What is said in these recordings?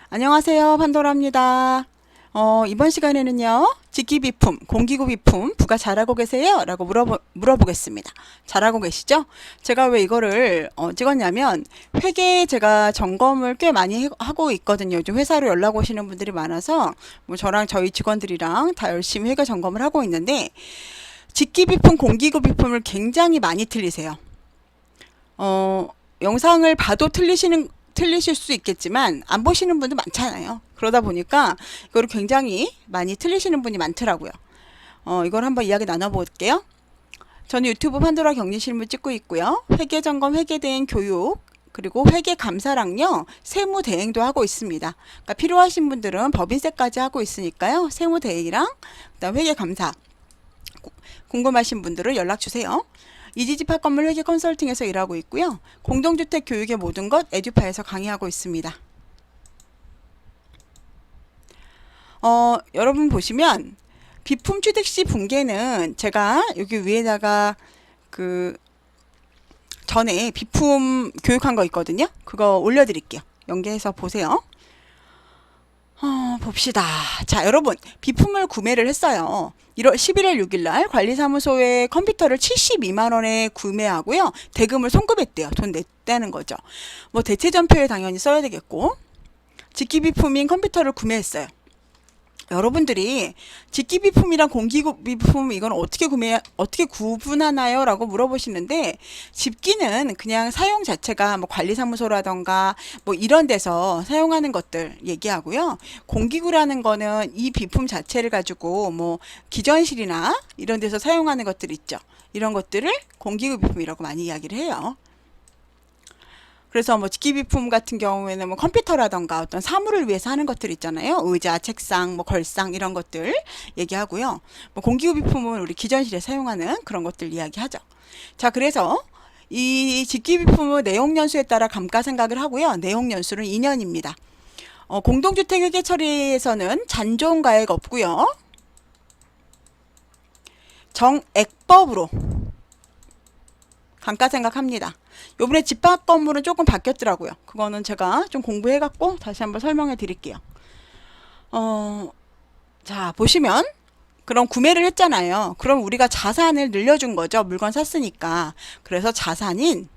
안녕하세요. 판도라입니다. 이번 시간에는요, 직기비품, 공기구비품 부가 잘하고 계세요? 라고 물어보겠습니다. 잘하고 계시죠? 제가 왜 이거를 찍었냐면, 회계 제가 점검을 꽤 많이 하고 있거든요. 요즘 회사로 연락 오시는 분들이 많아서, 뭐 저랑 저희 직원들이랑 다 열심히 회계 점검을 하고 있는데, 직기비품, 공기구비품을 굉장히 많이 틀리세요. 영상을 봐도 틀리실 수 있겠지만 안 보시는 분도 많잖아요. 그러다 보니까 이거를 굉장히 많이 틀리시는 분이 많더라고요. 이걸 한번 이야기 나눠볼게요. 저는 유튜브 판도라 격리실무 찍고 있고요. 회계점검, 회계대행 교육, 그리고 회계감사랑요, 세무대행도 하고 있습니다. 그러니까 필요하신 분들은 법인세까지 하고 있으니까요. 세무대행이랑 그다음 회계감사 궁금하신 분들은 연락주세요. 이지집합 건물 회계 컨설팅에서 일하고 있고요. 공동주택 교육의 모든 것 에듀파에서 강의하고 있습니다. 여러분 보시면 비품 취득 시 분계는 제가 여기 위에다가 전에 비품 교육한 거 있거든요. 그거 올려드릴게요. 연계해서 보세요. 봅시다. 자, 여러분, 비품을 구매를 했어요. 11월 6일날 관리사무소에 컴퓨터를 72만원에 구매하고요. 대금을 송금했대요. 돈 냈다는 거죠. 뭐 대체전표에 당연히 써야 되겠고, 직기비품인 컴퓨터를 구매했어요. 여러분들이 직기비품이랑 공기비품 이건 어떻게 구분하나요? 라고 물어보시는데, 집기는 그냥 사용 자체가 뭐 관리사무소라던가 뭐 이런 데서 사용하는 것들 얘기하고요. 공기구라는 거는 이 비품 자체를 가지고 뭐 기전실이나 이런 데서 사용하는 것들 있죠. 이런 것들을 공기구 비품이라고 많이 이야기를 해요. 그래서 뭐 직기비품 같은 경우에는 뭐 컴퓨터라던가 어떤 사물을 위해서 하는 것들 있잖아요. 의자, 책상, 뭐 걸상 이런 것들 얘기하고요. 뭐 공기구비품은 우리 기전실에 사용하는 그런 것들 이야기하죠. 자, 그래서 이 직기비품은 내용연수에 따라 감가상각을 하고요. 내용연수는 2년입니다. 공동주택 회계 처리에서는 잔존가액 없고요. 정액법으로 감가상각합니다. 요번에 집합 건물은 조금 바뀌었더라고요. 그거는 제가 좀 공부해갖고 다시 한번 설명해 드릴게요. 자, 보시면 그럼 구매를 했잖아요. 그럼 우리가 자산을 늘려준 거죠. 물건 샀으니까. 그래서 자산인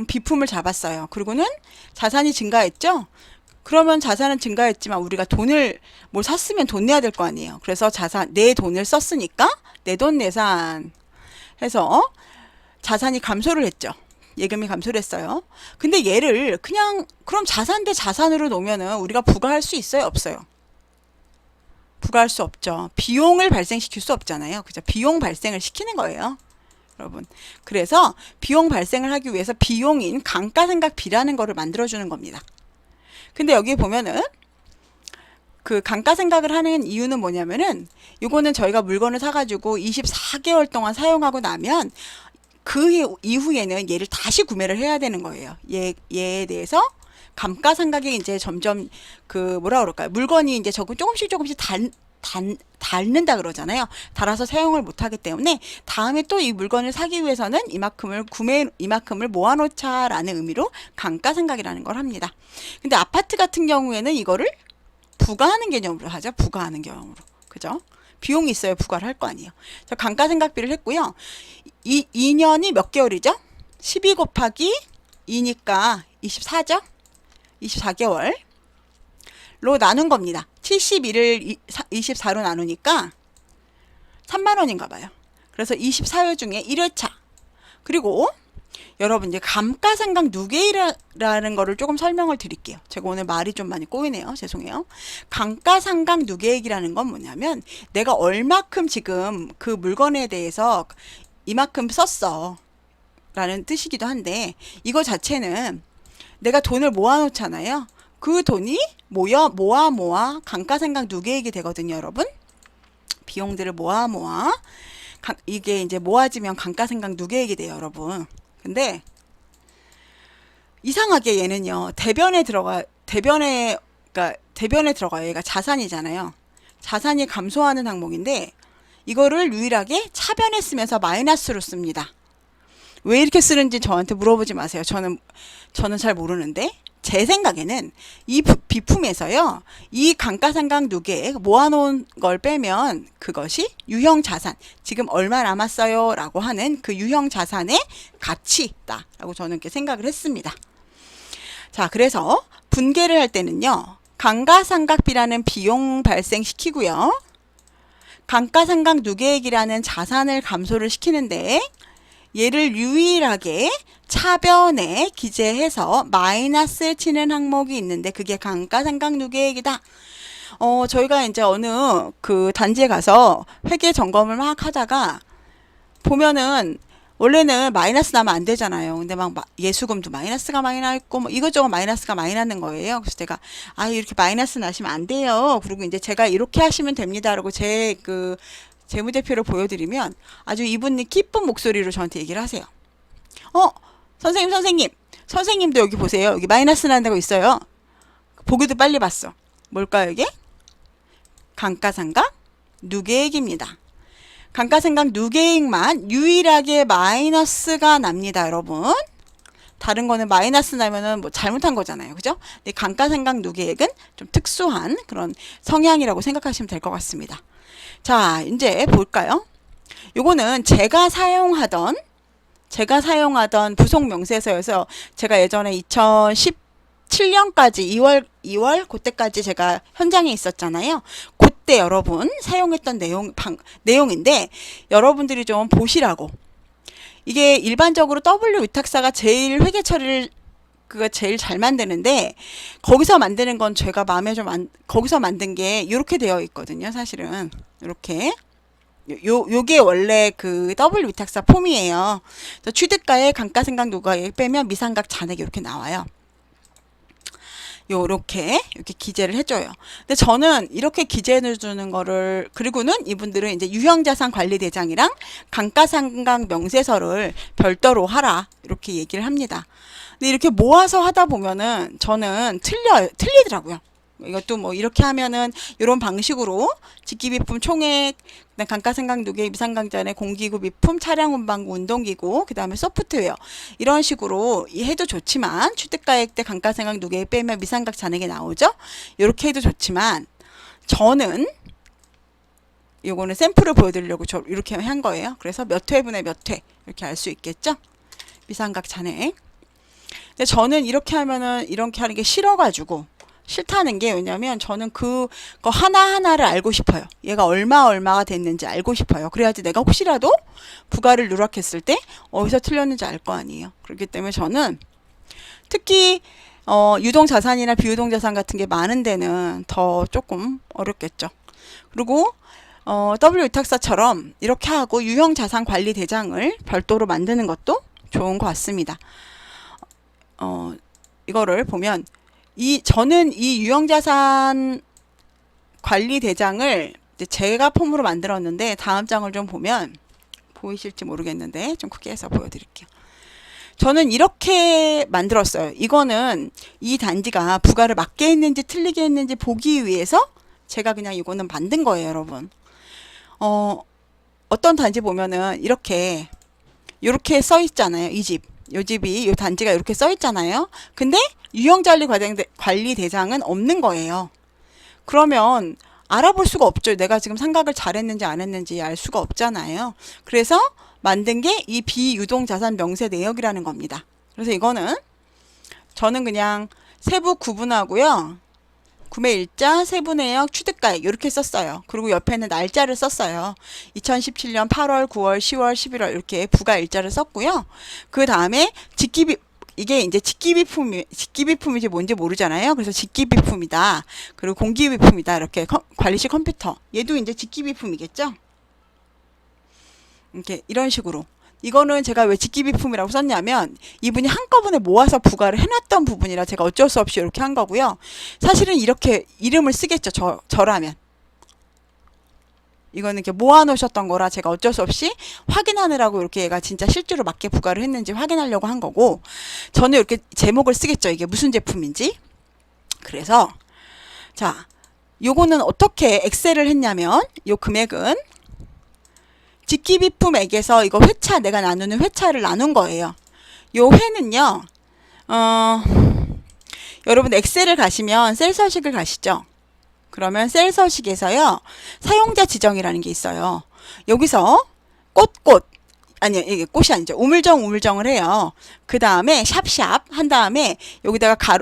비품을 잡았어요. 그리고는 자산이 증가했죠. 그러면 자산은 증가했지만 우리가 뭘 샀으면 돈 내야 될 거 아니에요. 그래서 내 돈을 썼으니까 내돈내산 해서 자산이 감소를 했죠. 예금이 감소를 했어요. 근데 얘를 그럼 자산 대 자산으로 놓으면은 우리가 부과할 수 있어요? 없어요? 부과할 수 없죠. 비용을 발생시킬 수 없잖아요. 그죠? 비용 발생을 시키는 거예요. 여러분. 그래서 비용 발생을 하기 위해서 비용인 감가상각비라는 거를 만들어주는 겁니다. 근데 여기 보면은 그 감가상각을 하는 이유는 뭐냐면은 요거는 저희가 물건을 사가지고 24개월 동안 사용하고 나면 그 이후에는 얘를 다시 구매를 해야 되는 거예요. 얘에 대해서 감가상각이 이제 점점 뭐라 그럴까요? 물건이 이제 조금씩 닳는다 그러잖아요. 닳아서 사용을 못 하기 때문에 다음에 또 이 물건을 사기 위해서는 이만큼을 모아놓자라는 의미로 감가상각이라는 걸 합니다. 근데 아파트 같은 경우에는 이거를 부과하는 개념으로 하죠. 부과하는 개념으로. 그죠? 비용이 있어야 부과를 할 거 아니에요. 자, 감가상각비를 했고요. 2년이 몇 개월이죠? 12 곱하기 2니까 24죠? 24개월로 나눈 겁니다. 71을 24로 나누니까 3만원인가 봐요. 그래서 24회 중에 1회차. 그리고 여러분 이제 감가상각 누계라는 거를 조금 설명을 드릴게요. 제가 오늘 말이 좀 많이 꼬이네요. 죄송해요. 감가상각 누계액이라는 건 뭐냐면 내가 얼마큼 지금 그 물건에 대해서 이만큼 썼어 라는 뜻이기도 한데 이거 자체는 내가 돈을 모아놓잖아요. 그 돈이 모아 감가상각 누계액이 되거든요. 여러분 비용들을 모아 이게 이제 모아지면 감가상각 누계액이 돼요. 여러분 근데 이상하게 얘는요 대변에 들어가요. 얘가 자산이잖아요. 자산이 감소하는 항목인데 이거를 유일하게 차변에 쓰면서 마이너스로 씁니다. 왜 이렇게 쓰는지 저한테 물어보지 마세요. 저는 잘 모르는데 제 생각에는 이 비품에서요, 이 감가상각 누계액 모아놓은 걸 빼면 그것이 유형자산, 지금 얼마 남았어요 라고 하는 그 유형자산의 가치다 라고 저는 이렇게 생각을 했습니다. 자, 그래서 분계를 할 때는요, 감가상각비라는 비용 발생시키고요, 감가상각 누계액이라는 자산을 감소를 시키는데 얘를 유일하게 차변에 기재해서 마이너스를 치는 항목이 있는데 그게 감가상각 누계액이다. 저희가 이제 어느 그 단지에 가서 회계 점검을 막 하다가 보면은 원래는 마이너스 나면 안 되잖아요. 근데 막 예수금도 마이너스가 많이 나 있고 뭐 이것저것 마이너스가 많이 나는 거예요. 그래서 제가 이렇게 마이너스 나시면 안 돼요. 그리고 이제 제가 이렇게 하시면 됩니다라고 제 그 재무제표를 보여드리면 아주 이분이 기쁜 목소리로 저한테 얘기를 하세요. 선생님도 여기 보세요. 여기 마이너스 나는 데가 있어요. 보기도 빨리 봤어. 뭘까요, 이게? 감가상각 누계액입니다. 감가상각 누계액만 유일하게 마이너스가 납니다, 여러분. 다른 거는 마이너스 나면은 뭐 잘못한 거잖아요. 그죠? 근데 감가상각 누계액은 좀 특수한 그런 성향이라고 생각하시면 될 것 같습니다. 자, 이제 볼까요? 요거는 제가 사용하던 부속 명세서여서 제가 예전에 2017년까지 2월 그때까지 제가 현장에 있었잖아요. 그때 여러분 사용했던 내용인데 여러분들이 좀 보시라고. 이게 일반적으로 W 위탁사가 제일 회계 처리를 제일 잘 만드는데 거기서 만드는 건 제가 마음에 거기서 만든 게 이렇게 되어 있거든요. 사실은 이렇게 요게 원래 그 W 위탁사 폼이에요. 그래서 취득가액, 감가상각 누계액 빼면 미상각 잔액이 이렇게 나와요. 이렇게 기재를 해줘요. 근데 저는 이렇게 기재해 주는 거를, 그리고는 이분들은 이제 유형자산 관리대장이랑 감가상각 명세서를 별도로 하라 이렇게 얘기를 합니다. 근데 이렇게 모아서 하다 보면은 저는 틀리더라고요. 이것도 뭐 이렇게 하면은 이런 방식으로 직기비품 총액, 그다음 감가상각 누계액, 미상각 잔액, 공기구 비품, 차량 운반구, 운동기구, 그 다음에 소프트웨어 이런 식으로 해도 좋지만 취득가액 때 감가상각 누계액 빼면 미상각 잔액이 나오죠. 이렇게 해도 좋지만 저는 요거는 샘플을 보여드리려고 이렇게 한 거예요. 그래서 몇 회분의 몇 회 이렇게 알 수 있겠죠. 미상각 잔액. 근데 저는 이렇게 하면은 이렇게 하는 게 싫어가지고 싫다는 게, 왜냐면 저는 그거 하나하나를 알고 싶어요. 얘가 얼마가 됐는지 알고 싶어요. 그래야지 내가 혹시라도 부가를 누락했을 때 어디서 틀렸는지 알 거 아니에요. 그렇기 때문에 저는 특히 유동자산이나 비유동자산 같은 게 많은 데는 더 조금 어렵겠죠. 그리고 W 위탁사처럼 이렇게 하고 유형자산 관리 대장을 별도로 만드는 것도 좋은 것 같습니다. 이거를 보면 저는 이 유형자산 관리 대장을 제가 폼으로 만들었는데 다음 장을 좀 보면 보이실지 모르겠는데 좀 크게 해서 보여드릴게요. 저는 이렇게 만들었어요. 이거는 이 단지가 부가를 맞게 했는지 틀리게 했는지 보기 위해서 제가 그냥 이거는 만든 거예요, 여러분. 어떤 단지 보면은 이렇게 써 있잖아요. 이 단지가 이렇게 써 있잖아요. 근데 유형관리 대장은 없는 거예요. 그러면 알아볼 수가 없죠. 내가 지금 상각을 잘했는지 안 했는지 알 수가 없잖아요. 그래서 만든 게 이 비유동자산 명세 내역이라는 겁니다. 그래서 이거는 저는 그냥 세부 구분하고요. 구매일자, 세부내역, 취득가액 이렇게 썼어요. 그리고 옆에는 날짜를 썼어요. 2017년 8월, 9월, 10월, 11월 이렇게 부가일자를 썼고요. 그 다음에 이게 이제 직기비품이지 뭔지 모르잖아요. 그래서 직기비품이다. 그리고 공기비품이다. 이렇게 관리식 컴퓨터. 얘도 이제 직기비품이겠죠? 이렇게 이런 식으로. 이거는 제가 왜 직기비품이라고 썼냐면 이분이 한꺼번에 모아서 부가를 해놨던 부분이라 제가 어쩔 수 없이 이렇게 한 거고요. 사실은 이렇게 이름을 쓰겠죠. 저라면. 이거는 이렇게 모아놓으셨던 거라 제가 어쩔 수 없이 확인하느라고 이렇게 얘가 진짜 실제로 맞게 부가를 했는지 확인하려고 한 거고, 저는 이렇게 제목을 쓰겠죠. 이게 무슨 제품인지. 그래서 자, 요거는 어떻게 엑셀을 했냐면 요 금액은 직기비품액에서 이거 내가 나누는 회차를 나눈 거예요. 요 회는요, 여러분 엑셀을 가시면 셀 서식을 가시죠. 그러면 셀 서식에서요. 사용자 지정이라는 게 있어요. 여기서 아니요, 이게 꽃이 아니죠. 우물정을 해요. 그 다음에 샵샵 한 다음에 여기다가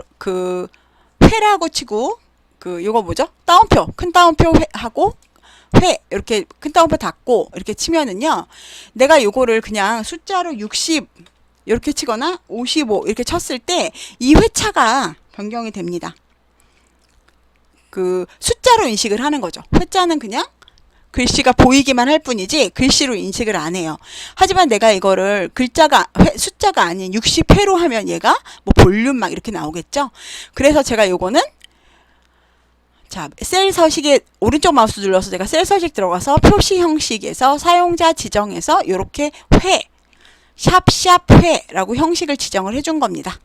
회라고 치고 요거 뭐죠? 따옴표, 큰 따옴표 하고 회 이렇게 큰 따옴표 닫고 이렇게 치면은요. 내가 요거를 그냥 숫자로 60 이렇게 치거나 55 이렇게 쳤을 때 이 회차가 변경이 됩니다. 숫자로 인식을 하는 거죠. 회자는 그냥 글씨가 보이기만 할 뿐이지 글씨로 인식을 안 해요. 하지만 내가 이거를 숫자가 아닌 60회로 하면 얘가 뭐 볼륨 막 이렇게 나오겠죠. 그래서 제가 요거는 자, 셀 서식에 오른쪽 마우스 눌러서 제가 셀 서식 들어가서 표시 형식에서 사용자 지정에서 이렇게 샵샵 회라고 형식을 지정을 해준 겁니다.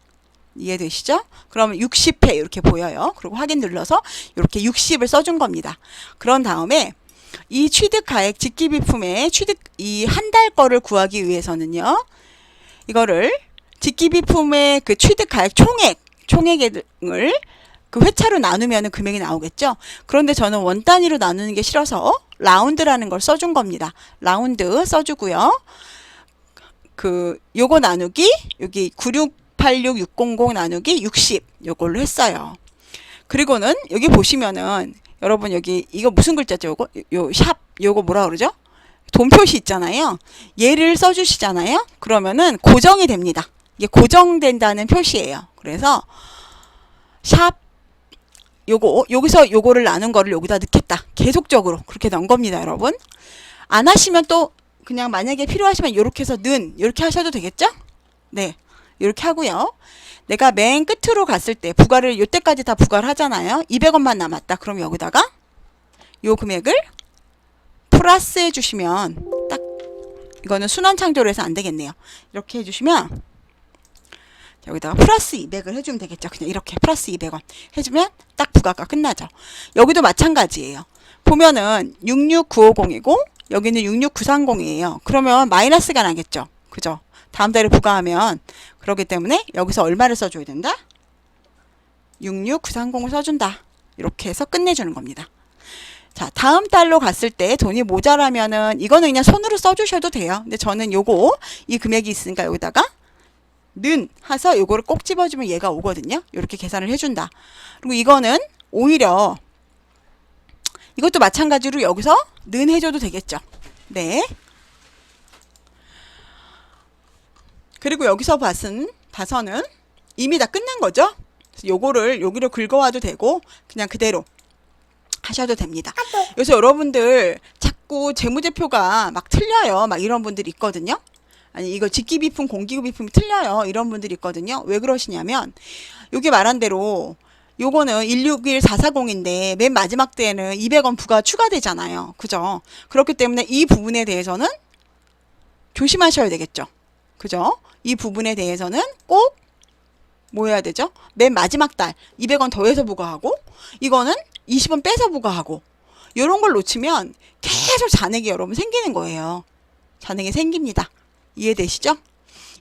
이해되시죠? 그러면 60회 이렇게 보여요. 그리고 확인 눌러서 이렇게 60을 써준 겁니다. 그런 다음에 이 취득가액 직기비품의 이 한 달 거를 구하기 위해서는요. 이거를 직기비품의 취득가액 총액을 회차로 나누면 금액이 나오겠죠. 그런데 저는 원 단위로 나누는 게 싫어서 라운드라는 걸 써준 겁니다. 라운드 써주고요. 요거 나누기 여기 9686600 나누기 60 요걸로 했어요. 그리고는 여기 보시면은 여러분 여기 이거 무슨 글자죠? 요거 뭐라 그러죠? 돈 표시 있잖아요. 얘를 써주시잖아요. 그러면은 고정이 됩니다. 이게 고정된다는 표시예요. 그래서 여기서 요거를 나눈 거를 여기다 넣겠다. 계속적으로 그렇게 넣은 겁니다, 여러분. 안 하시면 또 그냥 만약에 필요하시면 요렇게 해서 이렇게 하셔도 되겠죠? 네. 이렇게 하고요. 내가 맨 끝으로 갔을 때 부가를 요때까지 다 부가를 하잖아요. 200원만 남았다. 그럼 여기다가 요 금액을 플러스 해주시면 딱 이거는 순환 창조를 해서 안 되겠네요. 이렇게 해주시면 여기다가 플러스 200을 해주면 되겠죠. 그냥 이렇게 플러스 200원 해주면 딱 부가가 끝나죠. 여기도 마찬가지예요. 보면은 66950이고 여기는 66930이에요. 그러면 마이너스가 나겠죠. 그죠? 다음 달에 부과하면 그렇기 때문에 여기서 얼마를 써줘야 된다? 66930을 써준다. 이렇게 해서 끝내주는 겁니다. 자, 다음 달로 갔을 때 돈이 모자라면은 이거는 그냥 손으로 써주셔도 돼요. 근데 저는 이 금액이 있으니까 여기다가 해서 요거를 꼭 집어주면 얘가 오거든요. 이렇게 계산을 해준다. 그리고 이거는 오히려 이것도 마찬가지로 여기서 해줘도 되겠죠. 네. 그리고 여기서 봐서는 이미 다 끝난 거죠. 요거를 여기로 긁어와도 되고 그냥 그대로 하셔도 됩니다. 요새 여러분들 자꾸 재무제표가 막 틀려요. 막 이런 분들이 있거든요. 아니 이거 직기비품, 공기비품이 틀려요. 이런 분들이 있거든요. 왜 그러시냐면 여기 말한 대로 요거는 161440인데 맨 마지막 때에는 200원 부가 추가되잖아요. 그죠? 그렇기 때문에 이 부분에 대해서는 조심하셔야 되겠죠. 그죠? 이 부분에 대해서는 꼭 뭐 해야 되죠? 맨 마지막 달 200원 더해서 부과하고 이거는 20원 빼서 부과하고 이런 걸 놓치면 계속 잔액이 여러분 생기는 거예요. 잔액이 생깁니다. 이해되시죠?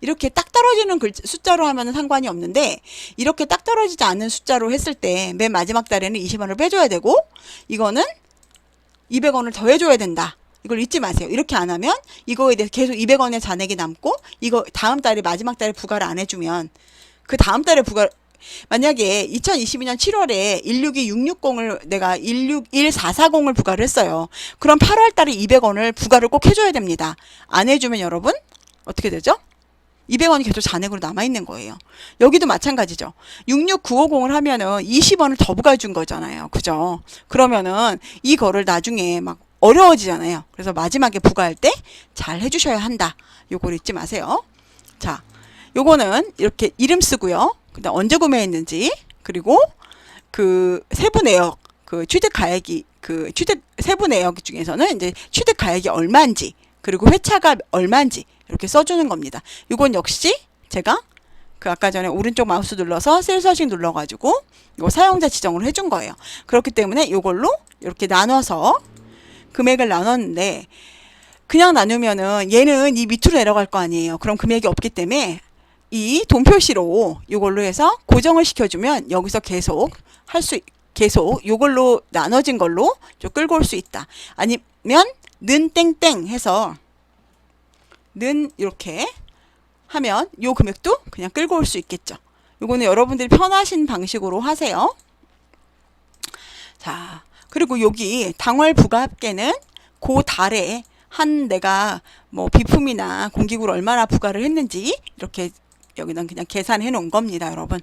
이렇게 딱 떨어지는 숫자로 하면 상관이 없는데 이렇게 딱 떨어지지 않는 숫자로 했을 때 맨 마지막 달에는 20원을 빼줘야 되고 이거는 200원을 더해줘야 된다. 이걸 잊지 마세요. 이렇게 안 하면 이거에 대해서 계속 200원의 잔액이 남고 이거 다음 달에 마지막 달에 부과를 안 해주면 그 다음 달에 만약에 2022년 7월에 162660을 내가 161440을 부과를 했어요. 그럼 8월 달에 200원을 부과를 꼭 해줘야 됩니다. 안 해주면 여러분 어떻게 되죠? 200원이 계속 잔액으로 남아있는 거예요. 여기도 마찬가지죠. 66950을 하면은 20원을 더 부과해 준 거잖아요. 그죠? 그러면은 이거를 나중에 막 어려워지잖아요. 그래서 마지막에 부과할 때 잘 해주셔야 한다. 요걸 잊지 마세요. 자, 요거는 이렇게 이름 쓰고요. 그다음 언제 구매했는지 그리고 세부 내역 취득 가액이 세부 내역 중에서는 이제 취득 가액이 얼마인지 그리고 회차가 얼마인지 이렇게 써주는 겁니다. 이건 역시 제가 아까 전에 오른쪽 마우스 눌러서 셀 서식 눌러가지고 이거 사용자 지정을 해준 거예요. 그렇기 때문에 이걸로 이렇게 나눠서 금액을 나눴는데 그냥 나누면은 얘는 이 밑으로 내려갈 거 아니에요. 그럼 금액이 없기 때문에 이 돈 표시로 이걸로 해서 고정을 시켜주면 여기서 계속 요걸로 나눠진 걸로 좀 끌고 올 수 있다. 아니면 는 땡땡 해서 는 이렇게 하면 요 금액도 그냥 끌고 올 수 있겠죠. 요거는 여러분들이 편하신 방식으로 하세요. 자, 그리고 여기 당월 부가합계는 그 달에 한 내가 뭐 비품이나 공기구를 얼마나 부과를 했는지 이렇게 여기는 그냥 계산해 놓은 겁니다, 여러분.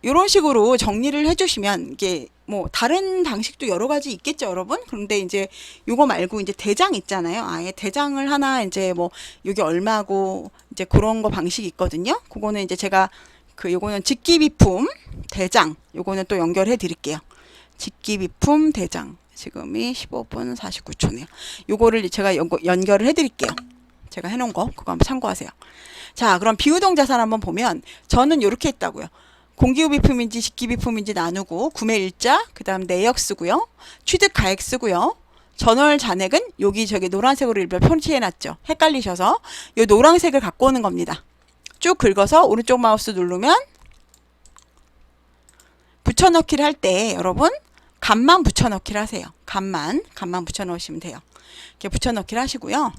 이런 식으로 정리를 해주시면 이게 뭐 다른 방식도 여러 가지 있겠죠, 여러분. 그런데 이제 요거 말고 이제 대장 있잖아요. 아예 대장을 하나 이제 뭐 요게 얼마고 이제 그런 거 방식이 있거든요. 그거는 이제 제가 요거는 직기비품 대장 요거는 또 연결해 드릴게요. 직기비품 대장 지금이 15분 49초네요. 요거를 제가 연결을 해 드릴게요. 제가 해놓은 거 그거 한번 참고하세요. 자, 그럼 비유동자산 한번 보면 저는 이렇게 했다고요. 공기후 비품인지 직기비품인지 나누고 구매일자, 그 다음 내역 쓰고요. 취득 가액 쓰고요. 전월 잔액은 여기 저기 노란색으로 일별 표시해놨죠. 헷갈리셔서 이 노란색을 갖고 오는 겁니다. 쭉 긁어서 오른쪽 마우스 누르면 붙여넣기를 할 때 여러분 값만 붙여넣기를 하세요. 값만 붙여넣으시면 돼요. 이렇게 붙여넣기를 하시고요.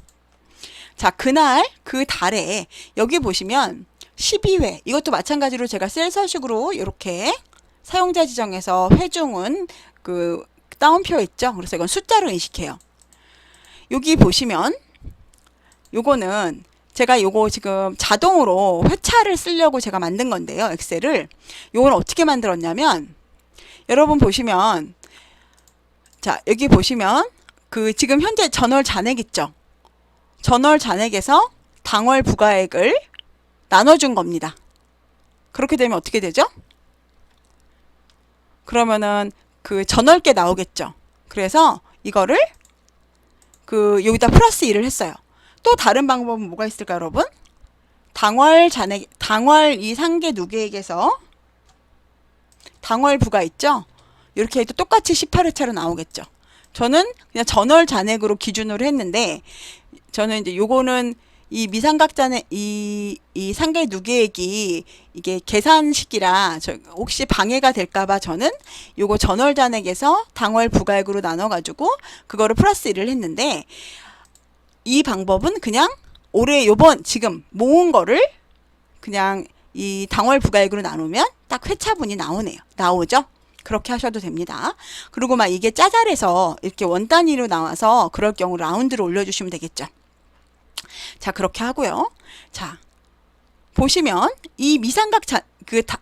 자, 그날 그 달에 여기 보시면 12회 이것도 마찬가지로 제가 셀 서식으로 이렇게 사용자 지정에서 회중은 그 따옴표 있죠. 그래서 이건 숫자로 인식해요. 여기 보시면 요거는 제가 요거 지금 자동으로 회차를 쓰려고 제가 만든 건데요. 엑셀을 요건 어떻게 만들었냐면 여러분 보시면 자, 여기 보시면 그 지금 현재 전월 잔액 있죠. 전월 잔액에서 당월 부가액을 나눠준 겁니다. 그렇게 되면 어떻게 되죠? 그러면은 그 전월계 나오겠죠. 그래서 이거를 여기다 플러스 1을 했어요. 또 다른 방법은 뭐가 있을까요, 여러분? 당월 잔액, 당월 이 상계 누계액에서 당월 부가 있죠? 이렇게 해도 똑같이 18회차로 나오겠죠. 저는 그냥 전월 잔액으로 기준으로 했는데 저는 이제 요거는 이 미상각 잔액 이 상계 누계액이 이게 계산식이라 혹시 방해가 될까봐 저는 요거 전월 잔액에서 당월 부가액으로 나눠가지고 그거를 플러스 1을 했는데 이 방법은 그냥 올해 요번 지금 모은 거를 그냥 이 당월 부가액으로 나누면 딱 회차분이 나오죠. 그렇게 하셔도 됩니다. 그리고 막 이게 짜잘해서 이렇게 원 단위로 나와서 그럴 경우 라운드로 올려주시면 되겠죠. 자, 그렇게 하고요. 자, 보시면 이 미상각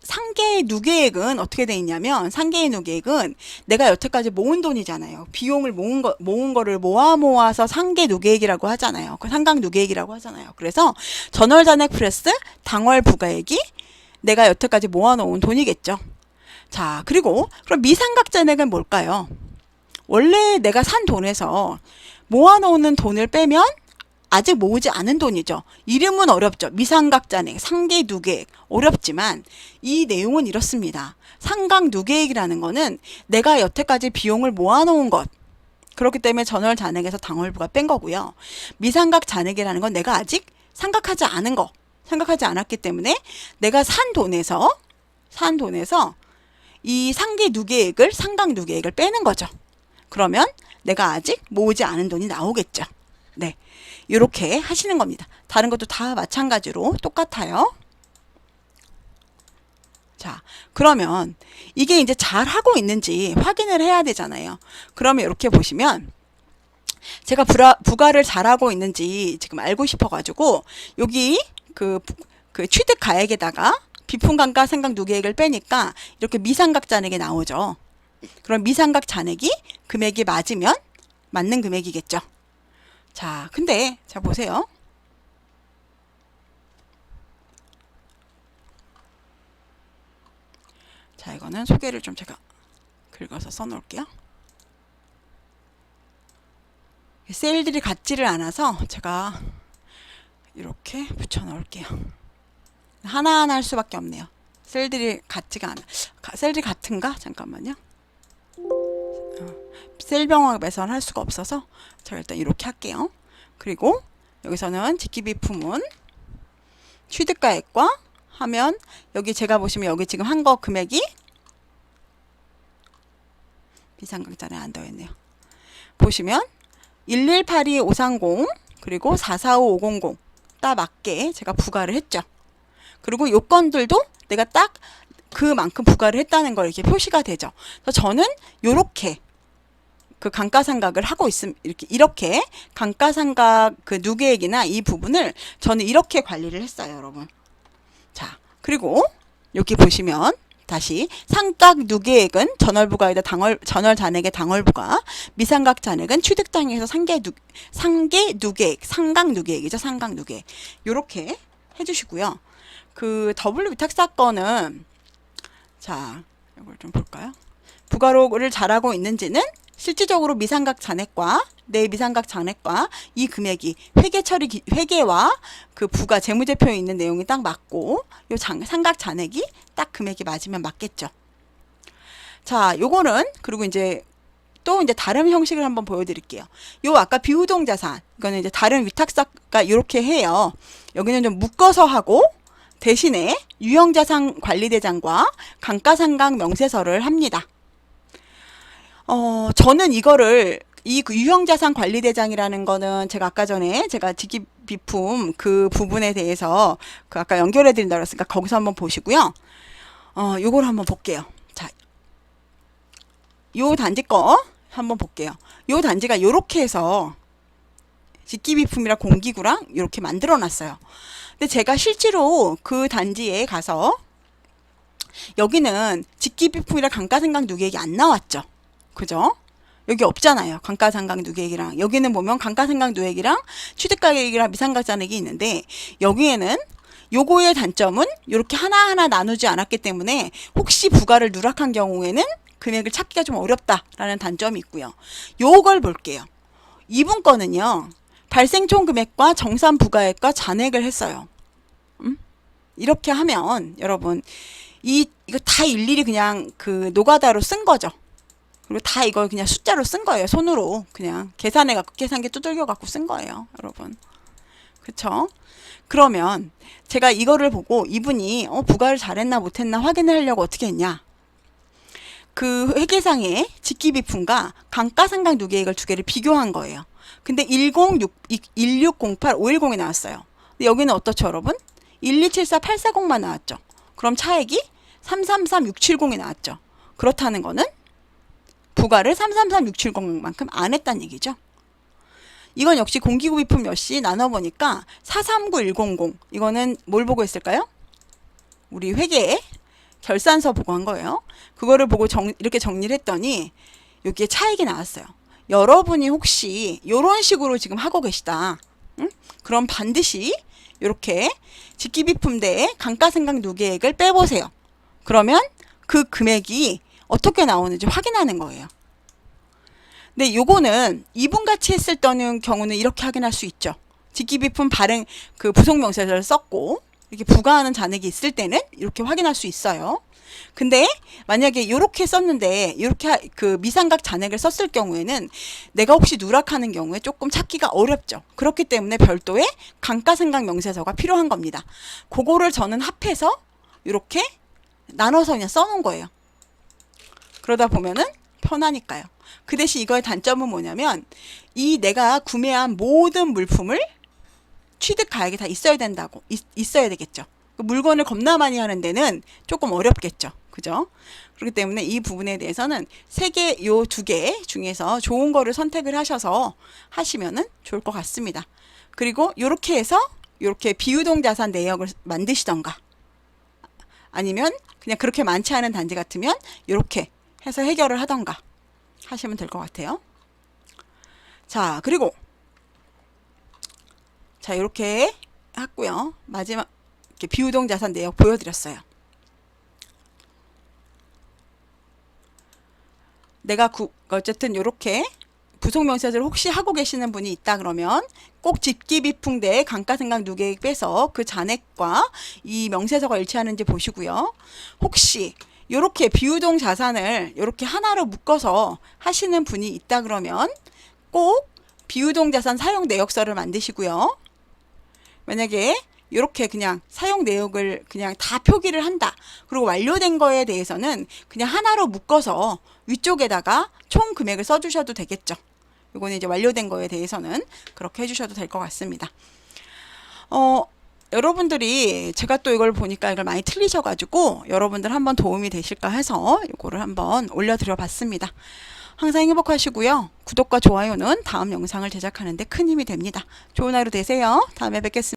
상계 누계액은 어떻게 돼 있냐면 상계의 누계액은 내가 여태까지 모은 돈이잖아요. 비용을 모은 거를 모아서 상계 누계액이라고 하잖아요. 그 상각 누계액이라고 하잖아요. 그래서 전월 잔액 플러스 당월 부가액이 내가 여태까지 모아놓은 돈이겠죠. 자, 그리고 그럼 미상각 잔액은 뭘까요? 원래 내가 산 돈에서 모아놓는 돈을 빼면 아직 모으지 않은 돈이죠. 이름은 어렵죠. 미상각 잔액, 상계 누계액 어렵지만 이 내용은 이렇습니다. 상각 누계액이라는 거는 내가 여태까지 비용을 모아놓은 것 그렇기 때문에 전월 잔액에서 당월부가 뺀 거고요. 미상각 잔액이라는 건 내가 아직 생각하지 않았기 때문에 내가 산 돈에서 이 상계 누계액을 상각 누계액을 빼는 거죠. 그러면 내가 아직 모으지 않은 돈이 나오겠죠. 네, 이렇게 하시는 겁니다. 다른 것도 다 마찬가지로 똑같아요. 자, 그러면 이게 이제 잘 하고 있는지 확인을 해야 되잖아요. 그러면 이렇게 보시면 제가 부가를 잘하고 있는지 지금 알고 싶어가지고 여기 그 취득 가액에다가 비품감가 상각 누계액을 빼니까 이렇게 미상각 잔액이 나오죠. 그럼 미상각 잔액이 금액이 맞으면 맞는 금액이겠죠. 자, 근데 자 보세요. 자, 이거는 소개를 좀 제가 긁어서 써놓을게요. 셀들이 같지를 않아서 제가 이렇게 붙여 넣을게요. 하나하나 할 수밖에 없네요. 셀들이 같지가 않아. 셀들이 같은가? 잠깐만요. 셀병합에서는 할 수가 없어서 제가 일단 이렇게 할게요. 그리고 여기서는 직기비품은 취득가액과 하면 여기 제가 보시면 여기 지금 한 거 금액이 비상각자에 안 더했네요. 보시면 1182530 그리고 445500 딱 맞게 제가 부과를 했죠. 그리고 요건들도 내가 딱 그만큼 부과를 했다는 걸 이렇게 표시가 되죠. 그래서 저는 요렇게 그 감가상각을 하고 있음 이렇게 감가상각 그 누계액이나 이 부분을 저는 이렇게 관리를 했어요, 여러분. 자, 그리고 여기 보시면 다시 상각 누계액은 전월부가에다 전월 잔액의 당월부가, 미상각 잔액은 취득당에서 상계 누계액, 상각 누계액이죠, 상각 누계액. 요렇게 해주시고요. 그 W 위탁 사건은 자, 이걸 좀 볼까요? 부가로를 잘하고 있는지는 실질적으로 미상각 잔액과 내 미상각 잔액과 이 금액이 회계와 그 부가 재무제표에 있는 내용이 딱 맞고 요 상각 잔액이 딱 금액이 맞으면 맞겠죠. 자, 요거는 그리고 이제 또 이제 다른 형식을 한번 보여드릴게요. 요 아까 비우동 자산 이거는 이제 다른 위탁사가 이렇게 해요. 여기는 좀 묶어서 하고 대신에 유형자산 관리대장과 감가상각 명세서를 합니다. 저는 이거를 이 유형자산 관리대장이라는 거는 제가 아까 전에 제가 직기비품 그 부분에 대해서 그 아까 연결해 드린다고 했으니까 거기서 한번 보시고요. 요걸 한번 볼게요. 자, 요 단지 거 한번 볼게요. 요 단지가 요렇게 해서 직기비품이랑 공기구랑 이렇게 만들어 놨어요. 근데 제가 실제로 그 단지에 가서 여기는 직기비품이랑 감가상각 누계액이 안 나왔죠. 그죠? 여기 없잖아요. 감가상각 누계액이랑. 여기는 보면 감가상각 누계액이랑 취득가액이랑 미상각 잔액이 있는데 여기에는 요거의 단점은 이렇게 하나하나 나누지 않았기 때문에 혹시 부가를 누락한 경우에는 금액을 찾기가 좀 어렵다라는 단점이 있고요. 요걸 볼게요. 이분 거는요. 발생 총 금액과 정산 부가액과 잔액을 했어요. 이렇게 하면 여러분 이거 다 일일이 그냥 그 노가다로 쓴 거죠. 그리고 다 이걸 그냥 숫자로 쓴 거예요. 손으로 그냥 계산해갖고 계산기 두들겨갖고 쓴 거예요, 여러분. 그쵸? 그러면 제가 이거를 보고 이분이 부가를 잘했나 못했나 확인을 하려고 어떻게 했냐? 그 회계상에 직기비품과 감가상각 누계액을 두 개를 비교한 거예요. 근데 1608 510이 나왔어요. 근데 여기는 어떻죠, 여러분? 1274840만 나왔죠. 그럼 차액이 333670이 나왔죠. 그렇다는 거는 부가를 333670만큼 안 했다는 얘기죠. 이건 역시 공기구비품 역시 나눠보니까 439100 이거는 뭘 보고 했을까요? 우리 회계 결산서 보고 한 거예요. 그거를 보고 이렇게 정리를 했더니 여기에 차익이 나왔어요. 여러분이 혹시 이런 식으로 지금 하고 계시다. 응? 그럼 반드시 이렇게 직기비품대에 감가상각 누계액을 빼보세요. 그러면 그 금액이 어떻게 나오는지 확인하는 거예요. 근데 요거는 이분같이 했을 때는 경우는 이렇게 확인할 수 있죠. 직기비품 발행 그 부속명세서를 썼고 이렇게 부과하는 잔액이 있을 때는 이렇게 확인할 수 있어요. 근데 만약에 이렇게 썼는데 이렇게 그 미상각 잔액을 썼을 경우에는 내가 혹시 누락하는 경우에 조금 찾기가 어렵죠. 그렇기 때문에 별도의 감가상각 명세서가 필요한 겁니다. 그거를 저는 합해서 이렇게 나눠서 그냥 써놓은 거예요. 그러다 보면은 편하니까요. 그 대신 이거의 단점은 뭐냐면 이 내가 구매한 모든 물품을 취득가액이 다 있어야 된다고 있어야 되겠죠. 물건을 겁나 많이 하는 데는 조금 어렵겠죠. 그죠? 그렇기 때문에 이 부분에 대해서는 요 두 개 중에서 좋은 거를 선택을 하셔서 하시면은 좋을 것 같습니다. 그리고 이렇게 해서 이렇게 비유동 자산 내역을 만드시던가 아니면 그냥 그렇게 많지 않은 단지 같으면 이렇게 해서 해결을 하던가 하시면 될 것 같아요. 자, 그리고 자, 이렇게 했고요. 마지막 이렇게 비유동 자산 내역 보여드렸어요. 내가 어쨌든 이렇게 부속명세서를 혹시 하고 계시는 분이 있다 그러면 꼭 직기비품대에 감가상각 누계액 빼서 그 잔액과 이 명세서가 일치하는지 보시고요. 혹시 이렇게 비유동 자산을 이렇게 하나로 묶어서 하시는 분이 있다 그러면 꼭 비유동 자산 사용 내역서를 만드시고요. 만약에 이렇게 그냥 사용 내역을 그냥 다 표기를 한다. 그리고 완료된 거에 대해서는 그냥 하나로 묶어서 위쪽에다가 총 금액을 써주셔도 되겠죠. 이거는 이제 완료된 거에 대해서는 그렇게 해주셔도 될 것 같습니다. 여러분들이 제가 또 이걸 보니까 이걸 많이 틀리셔가지고 여러분들 한번 도움이 되실까 해서 이거를 한번 올려드려 봤습니다. 항상 행복하시고요. 구독과 좋아요는 다음 영상을 제작하는 데 큰 힘이 됩니다. 좋은 하루 되세요. 다음에 뵙겠습니다.